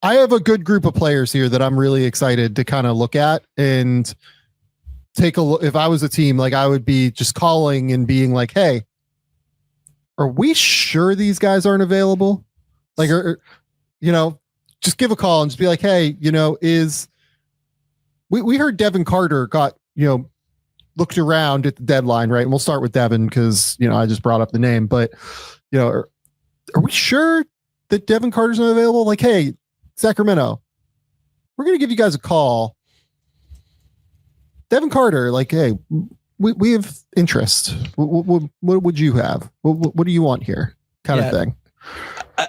I have a good group of players here that I'm really excited to kind of look at and take a look. If I was a team, like I would be just calling and being like, hey, are we sure these guys aren't available? Like, just give a call and just be like, hey, we heard Devin Carter got, looked around at the deadline, right? And we'll start with Devin because, I just brought up the name, but, are we sure that Devin Carter's not available? Like, hey, Sacramento, we're going to give you guys a call. Devin Carter, like, hey, we have interest. What would you have? What do you want here? Kind of thing.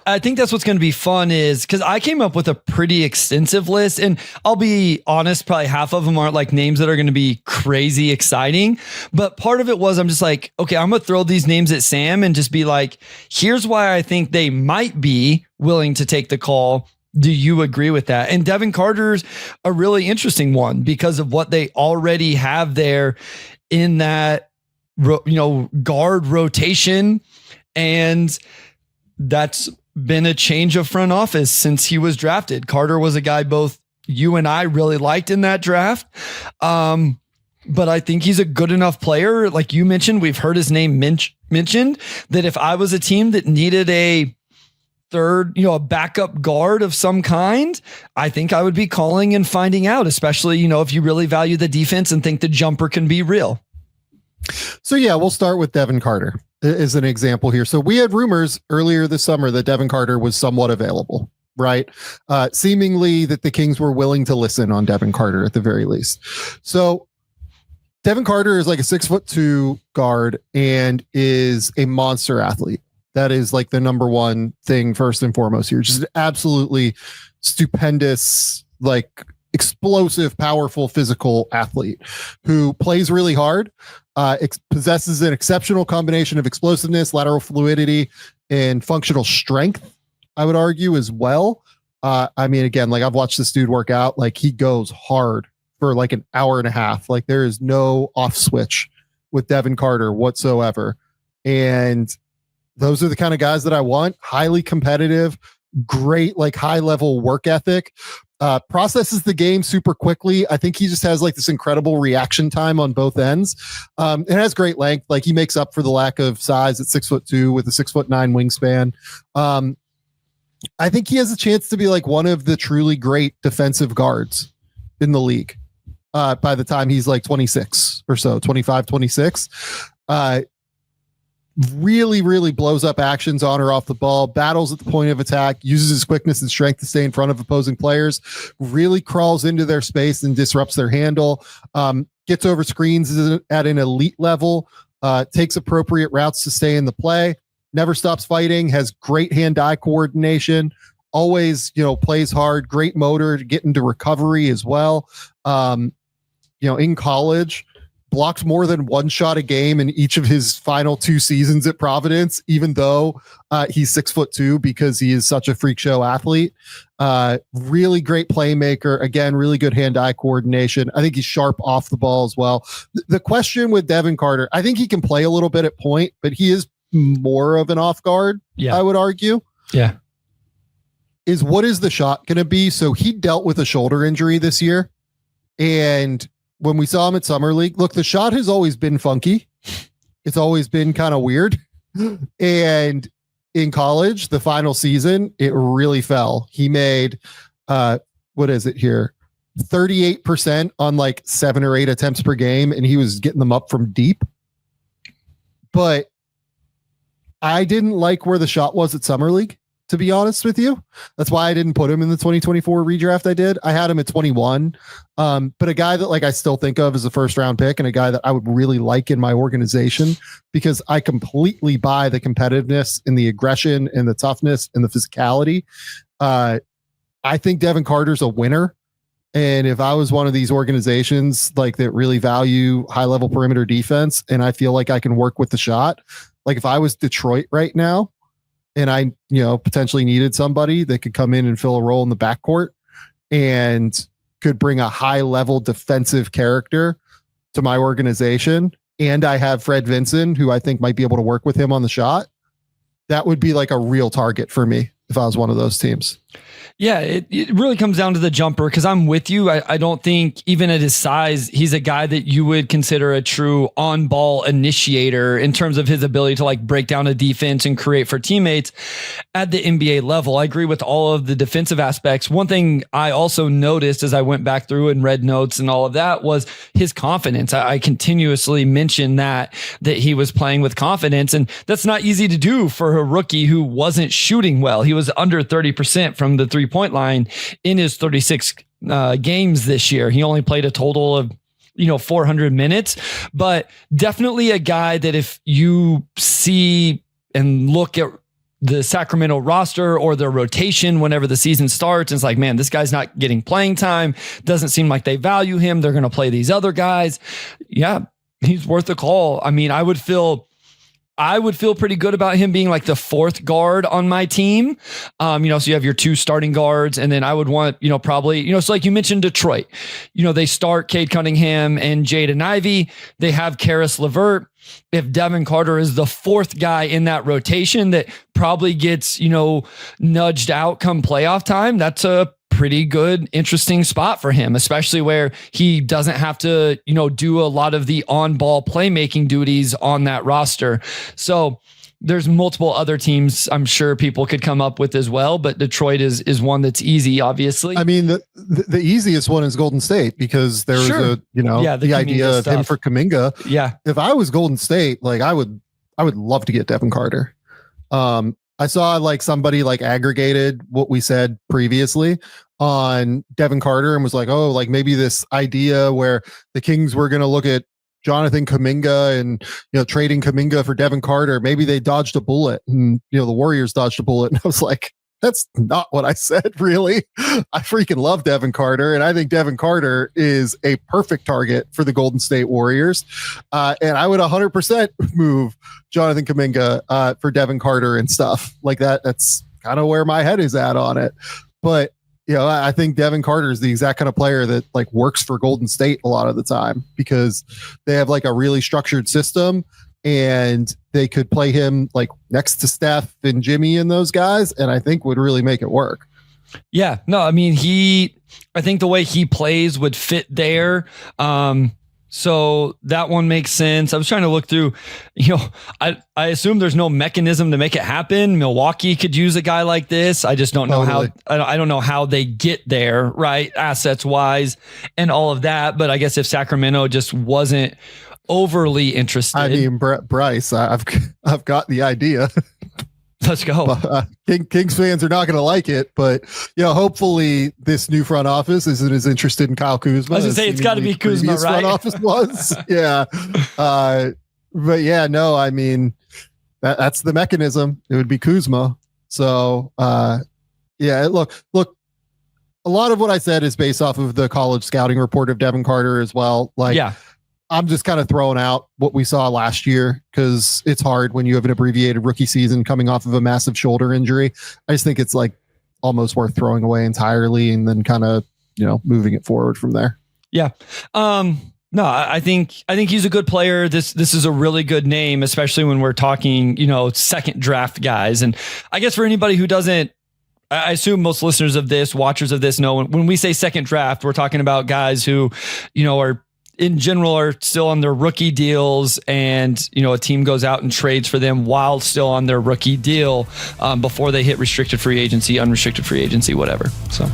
I think that's what's going to be fun is because I came up with a pretty extensive list, and I'll be honest, probably half of them aren't like names that are going to be crazy exciting. But part of it was I'm just like, okay, I'm going to throw these names at Sam and just be like, here's why I think they might be willing to take the call. Do you agree with that? And Devin Carter's a really interesting one because of what they already have there in that, guard rotation. And that's been a change of front office since he was drafted. Carter was a guy both you and I really liked in that draft. But I think he's a good enough player. Like you mentioned, we've heard his name mentioned that if I was a team that needed a third, a backup guard of some kind, I think I would be calling and finding out, especially, if you really value the defense and think the jumper can be real. So yeah, we'll start with Devin Carter as an example here. So we had rumors earlier this summer that Devin Carter was somewhat available, right? Seemingly that the Kings were willing to listen on Devin Carter at the very least. So Devin Carter is like a 6'2" guard and is a monster athlete. That is like the number one thing first and foremost here. Just an absolutely stupendous, like explosive, powerful, physical athlete who plays really hard, possesses an exceptional combination of explosiveness, lateral fluidity, and functional strength, I would argue as well. Again, like I've watched this dude work out, like he goes hard for like an hour and a half. Like there is no off switch with Devin Carter whatsoever. And those are the kind of guys that I want. Highly competitive, great, like high level work ethic, processes the game super quickly. I think he just has like this incredible reaction time on both ends. It has great length. Like he makes up for the lack of size at 6'2" with a 6'9" wingspan. I think he has a chance to be like one of the truly great defensive guards in the league. By the time he's like 26 or so, 25, 26, really, really blows up actions on or off the ball, battles at the point of attack, uses his quickness and strength to stay in front of opposing players, really crawls into their space and disrupts their handle, gets over screens at an elite level, takes appropriate routes to stay in the play, never stops fighting, has great hand-eye coordination, always, plays hard, great motor to get into recovery as well. In college, blocked more than one shot a game in each of his final 2 seasons at Providence, even though he's 6'2", because he is such a freak show athlete. Really great playmaker. Again, really good hand-eye coordination. I think he's sharp off the ball as well. The question with Devin Carter, I think he can play a little bit at point, but he is more of an off guard, I would argue. Yeah. Is what is the shot going to be? So he dealt with a shoulder injury this year. And when we saw him at Summer League, look, the shot has always been funky. It's always been kind of weird. And in college, the final season, it really fell. He made, 38% on like 7 or 8 attempts per game. And he was getting them up from deep. But I didn't like where the shot was at Summer League, to be honest with you. That's why I didn't put him in the 2024 redraft I did. I had him at 21. But a guy that like I still think of as a first round pick and a guy that I would really like in my organization because I completely buy the competitiveness and the aggression and the toughness and the physicality. I think Devin Carter's a winner. And if I was one of these organizations like that really value high level perimeter defense and I feel like I can work with the shot, like if I was Detroit right now, and I, potentially needed somebody that could come in and fill a role in the backcourt and could bring a high level defensive character to my organization. And I have Fred Vinson, who I think might be able to work with him on the shot. That would be like a real target for me if I was one of those teams. Yeah, it really comes down to the jumper because I'm with you. I don't think even at his size, he's a guy that you would consider a true on-ball initiator in terms of his ability to like break down a defense and create for teammates at the NBA level. I agree with all of the defensive aspects. One thing I also noticed as I went back through and read notes and all of that was his confidence. I continuously mentioned that he was playing with confidence, and that's not easy to do for a rookie who wasn't shooting well. He was under 30% from the three-point line in his 36 games this year. He only played a total of 400 minutes, but definitely a guy that if you see and look at the Sacramento roster or their rotation whenever the season starts, it's like, man, this guy's not getting playing time. Doesn't seem like they value him. They're going to play these other guys. Yeah, he's worth a call. I mean, I would feel pretty good about him being like the fourth guard on my team. So you have your two starting guards, and then I would want, probably, so like you mentioned Detroit, they start Cade Cunningham and Jaden Ivey. They have Karis LeVert. If Devin Carter is the fourth guy in that rotation that probably gets, nudged out come playoff time, that's a pretty good, interesting spot for him, especially where he doesn't have to, do a lot of the on-ball playmaking duties on that roster. So there's multiple other teams I'm sure people could come up with as well, but Detroit is one that's easy, obviously. I mean, the easiest one is Golden State because there was the idea of him for Kuminga. Yeah. If I was Golden State, like I would love to get Devin Carter. I saw like somebody like aggregated what we said previously on Devin Carter and was like, oh, like maybe this idea where the Kings were going to look at Jonathan Kuminga and, trading Kuminga for Devin Carter. Maybe they dodged a bullet and, the Warriors dodged a bullet. And I was like, that's not what I said, really. I freaking love Devin Carter. And I think Devin Carter is a perfect target for the Golden State Warriors. And I would 100% move Jonathan Kuminga for Devin Carter and stuff like that. That's kind of where my head is at on it. But, I think Devin Carter is the exact kind of player that like works for Golden State a lot of the time because they have like a really structured system and they could play him like next to Steph and Jimmy and those guys. And I think would really make it work. Yeah, no, I mean, I think the way he plays would fit there. So that one makes sense. I was trying to look through, I assume there's no mechanism to make it happen. Milwaukee could use a guy like this. I just don't know how, I don't know how they get there, right? Assets wise and all of that. But I guess if Sacramento just wasn't overly interested. I mean, Bryce, I've got the idea. Let's go. Kings fans are not going to like it, but hopefully this new front office isn't as interested in Kyle Kuzma. I was going to say it's got to be Kuzma, right? Front office was, yeah. But yeah, no, I mean that's the mechanism. It would be Kuzma. So yeah, look. A lot of what I said is based off of the college scouting report of Devin Carter as well. Like, yeah. I'm just kind of throwing out what we saw last year because it's hard when you have an abbreviated rookie season coming off of a massive shoulder injury. I just think it's like almost worth throwing away entirely and then kind of, moving it forward from there. Yeah. No, I think he's a good player. This is a really good name, especially when we're talking, second draft guys. And I guess for anybody who doesn't, I assume most listeners of this, watchers of this know when we say second draft, we're talking about guys who, are in general are still on their rookie deals and, a team goes out and trades for them while still on their rookie deal before they hit restricted free agency, unrestricted free agency, whatever. So.